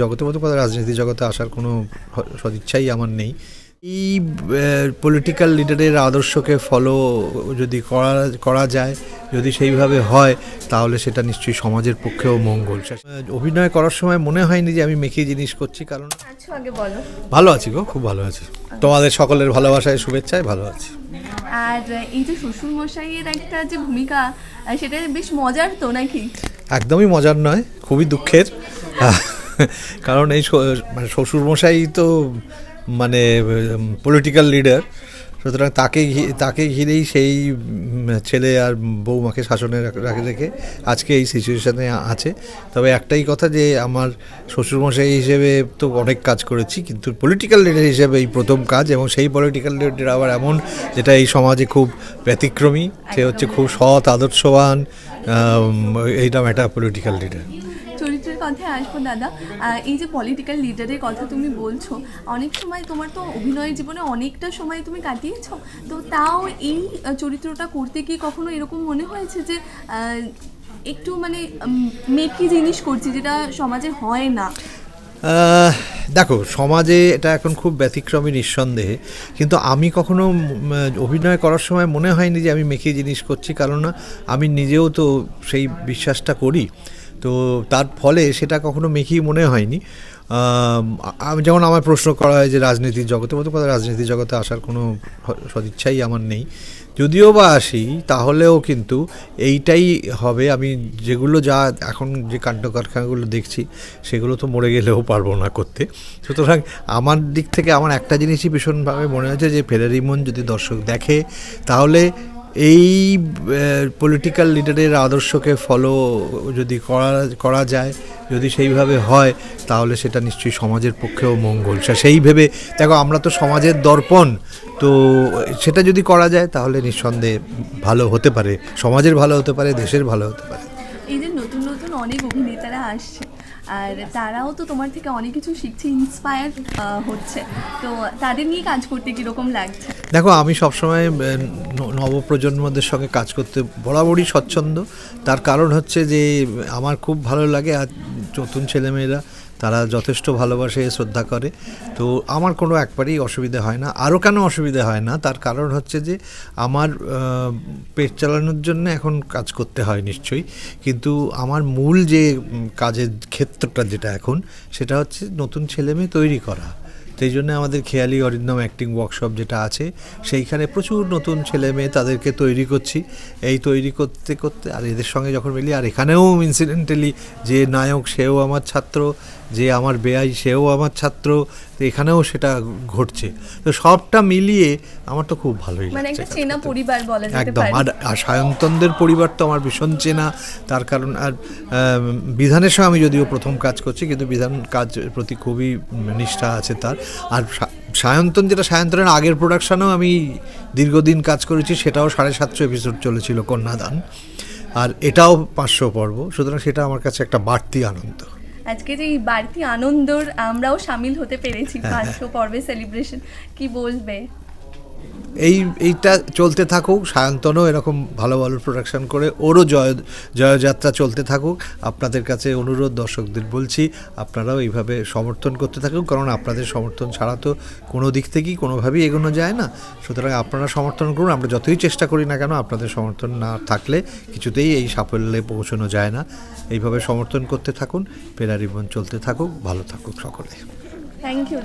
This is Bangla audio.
জগতের মতো কথা রাজনীতি জগতে আসার কোনো সদিচ্ছাই আমার নেই। এই পলিটিক্যাল লিডারের আদর্শকে ফলো যদি করা যায়, যদি সেইভাবে হয়, তাহলে সেটা নিশ্চয়ই সমাজের পক্ষেও মঙ্গল। অভিনয় করার সময় মনে হয়নি যে আমি মেকি জিনিস করছি, কারণ আগে বলো। ভালো আছি গো, খুব ভালো আছি। তোমাদের সকলের ভালোবাসায় শুভেচ্ছায় ভালো আছি। আর এই যে শ্বশুরমশাইয়ের একটা যে ভূমিকা, সেটা বেশ মজার তো নাকি? একদমই মজার নয়, খুবই দুঃখের। কারণ এই মানে শ্বশুরমশাই তো মানে পলিটিক্যাল লিডার, সুতরাং তাকে ঘিরেই সেই ছেলে আর বৌমাকে শাসনে রেখে আজকে এই সিচুয়েশানে আছে। তবে একটাই কথা, যে আমার শ্বশুরমশাই হিসেবে তো অনেক কাজ করেছি, কিন্তু পলিটিক্যাল লিডার হিসেবে এই প্রথম কাজ, এবং সেই পলিটিক্যাল লিডার আবার এমন যেটা এই সমাজে খুব ব্যতিক্রমী। সে হচ্ছে খুব সৎ, আদর্শবান, এইরকম একটা পলিটিক্যাল লিডার। চরিত্রের কথায় আসবো দাদা। এই যে পলিটিক্যাল লিডারের কথা তুমি বলছো, অনেক সময় তোমার তো অভিনয়ের জীবনে অনেকটা সময় তুমি কাটিয়েছো, তো তাও এই চরিত্রটা করতে কি কখনো এরকম মনে হয়েছে যে একটু মানে মেকি জিনিস করছি, যেটা সমাজে হয় না? দেখো, সমাজে এটা এখন খুব ব্যতিক্রমী নিঃসন্দেহে, কিন্তু আমি কখনো অভিনয় করার সময় মনে হয়নি যে আমি মেকি জিনিস করছি, কারণ আমি নিজেও তো সেই বিশ্বাসটা করি। তো তার ফলে সেটা কখনো মেকি মনে হয়নি। যেমন আমার প্রশ্ন করা হয় যে রাজনীতির জগতের মতো কথা রাজনীতি জগতে আসার কোনো সদিচ্ছাই আমার নেই। যদিও বা আসি, তাহলেও কিন্তু এইটাই হবে। আমি যেগুলো এখন যে কাণ্ডকারখানাগুলো দেখছি, সেগুলো তো মরে গেলেও পারবো না করতে। সুতরাং আমার দিক থেকে আমার একটা জিনিসই ভীষণভাবে মনে হয়েছে, যে ফেরারি মন যদি দর্শক দেখে, তাহলে এই পলিটিক্যাল লিডারের আদর্শকে ফলো যদি করা যায়, যদি সেইভাবে হয়, তাহলে সেটা নিশ্চয়ই সমাজের পক্ষেও মঙ্গল। সেই ভেবে দেখো, আমরা তো সমাজের দর্পণ, তো সেটা যদি করা যায় তাহলে নিঃসন্দেহে ভালো হতে পারে, সমাজের ভালো হতে পারে, দেশের ভালো হতে পারে। এই যে নতুন নতুন অনেক অভিনেতারা আসছে, আর তারাও তো তোমার থেকে অনেক কিছু শিখছে, ইন্সপায়ার হচ্ছে, তো তাদের নিয়ে কাজ করতে কীরকম লাগছে? দেখো, আমি সবসময় নবপ্রজন্মদের সঙ্গে কাজ করতে বরাবরই স্বচ্ছন্দ। তার কারণ হচ্ছে যে আমার খুব ভালো লাগে, আর নতুন ছেলেমেয়েরা তারা যথেষ্ট ভালোবাসে, শ্রদ্ধা করে, তো আমার কোনো একবারেই অসুবিধা হয় না। আরও কেন অসুবিধা হয় না, তার কারণ হচ্ছে যে আমার পেট চালানোর জন্য এখন কাজ করতে হয় নিশ্চয়ই, কিন্তু আমার মূল যে কাজের ক্ষেত্রটা যেটা এখন, সেটা হচ্ছে নতুন ছেলেমেয়ে তৈরি করা। সেই জন্য আমাদের খেয়ালি অরিন্দম অ্যাক্টিং ওয়ার্কশপ যেটা আছে, সেইখানে প্রচুর নতুন ছেলে মেয়ে তাদেরকে তৈরি করছি। এই তৈরি করতে করতে আর এদের সঙ্গে যখন মিলি, আর এখানেও ইনসিডেন্টালি যে নায়ক সেও আমার ছাত্র, যে আমার বেয়াই সেও আমার ছাত্র, তো এখানেও সেটা ঘটছে। তো সবটা মিলিয়ে আমার তো খুব ভালোই লাগছে, মানে একটা চেনা পরিবার বলা যেতে একদম। পারে। আর সায়ন্তনদের পরিবার তো আমার ভীষণ চেনা, তার কারণ আর বিধানের সঙ্গে আমি যদিও প্রথম কাজ করছি, কিন্তু বিধান কাজের প্রতি খুবই নিষ্ঠা আছে তার। আর সায়ন্তন, যেটা সায়ন্তনের আগের প্রোডাকশানেও আমি দীর্ঘদিন কাজ করেছি, সেটাও 750 এপিসোড চলেছিল, কন্যাদান, আর এটাও 500 পর্ব। সুতরাং সেটা আমার কাছে একটা বাড়তি আনন্দ। আজকে যে এই বাড়তি আনন্দর আমরাও সামিল হতে পেরেছি 500 পর্বে সেলিব্রেশন, কি বলবে? এইটা চলতে থাকুক, সায়ন্তনও এরকম ভালো ভালো প্রোডাকশান করে ওরও জয়যাত্রা চলতে থাকুক। আপনাদের কাছে অনুরোধ, দর্শকদের বলছি, আপনারাও এইভাবে সমর্থন করতে থাকুন, কারণ আপনাদের সমর্থন ছাড়া তো কোনো দিক থেকেই কোনোভাবেই এগোনো যায় না। সুতরাং আপনারা সমর্থন করুন। আমরা যতই চেষ্টা করি না কেন, আপনাদের সমর্থন না থাকলে কিছুতেই এই সাফল্যে পৌঁছানো যায় না। এইভাবে সমর্থন করতে থাকুন, ফেরারি মন চলতে থাকুক, ভালো থাকুক সকলে। Thank you.